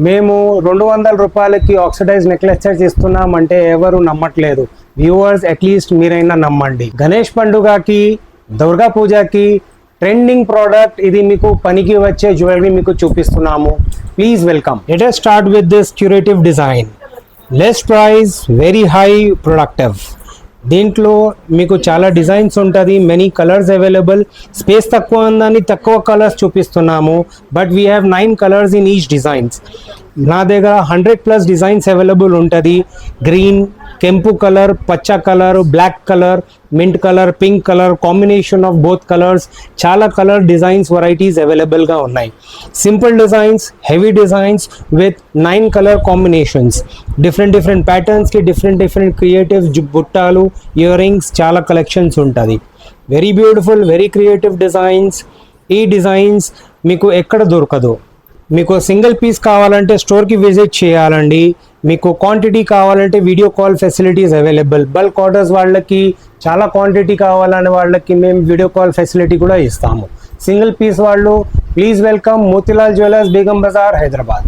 మేము 200 రూపాయలకి oxidise necklace sets ఇస్తున్నామంటే ఎవరు నమ్మట్లేదు. వ్యూవర్స్ అట్లీస్ట్ మీరైనా నమ్మండి. గణేష్ పండుగకి, దుర్గా పూజకి ట్రెండింగ్ ప్రోడక్ట్ ఇది, మీకు పనికి వచ్చే జ్యువెలరీ మీకు చూపిస్తున్నాము. Please welcome. Let us start with this curative design. Less price, very high productive. దీంట్లో మీకు చాలా డిజైన్స్ ఉంటుంది, మెనీ కలర్స్ అవైలబుల్. స్పేస్ తక్కువ ఉందని తక్కువ కలర్స్ చూపిస్తున్నాము, but we have 9 colours in each designs. నా దగ్గర 100+ డిజైన్స్ అవైలబుల్ ఉంటుంది. గ్రీన్, కెంపు కలర్, పచ్చ colour, black colour, mint colour, pink colour, combination of both colours. చాలా కలర్ డిజైన్స్ వెరైటీస్ అవైలబుల్గా ఉన్నాయి. Simple designs, heavy designs with 9 colour combinations. Different ప్యాటర్న్స్కి different creative బుట్టాలు, ఇయర్ రింగ్స్, చాలా కలెక్షన్స్ ఉంటుంది. Very beautiful, very creative designs. ఈ designs మీకు ఎక్కడ దొరకదు. మీకు సింగిల్ పీస్ కావాలంటే స్టోర్కి విజిట్ చేయాలండి. మీకు క్వాంటిటీ కావాలంటే video call facilities available. Bulk orders వాళ్ళకి, చాలా క్వాంటిటీ కావాలనే వాళ్ళకి మేము వీడియో కాల్ ఫెసిలిటీ కూడా ఇస్తాము. సింగిల్ పీస్ వాళ్ళు please welcome Motilal jewellers, Begum Bazaar, Hyderabad.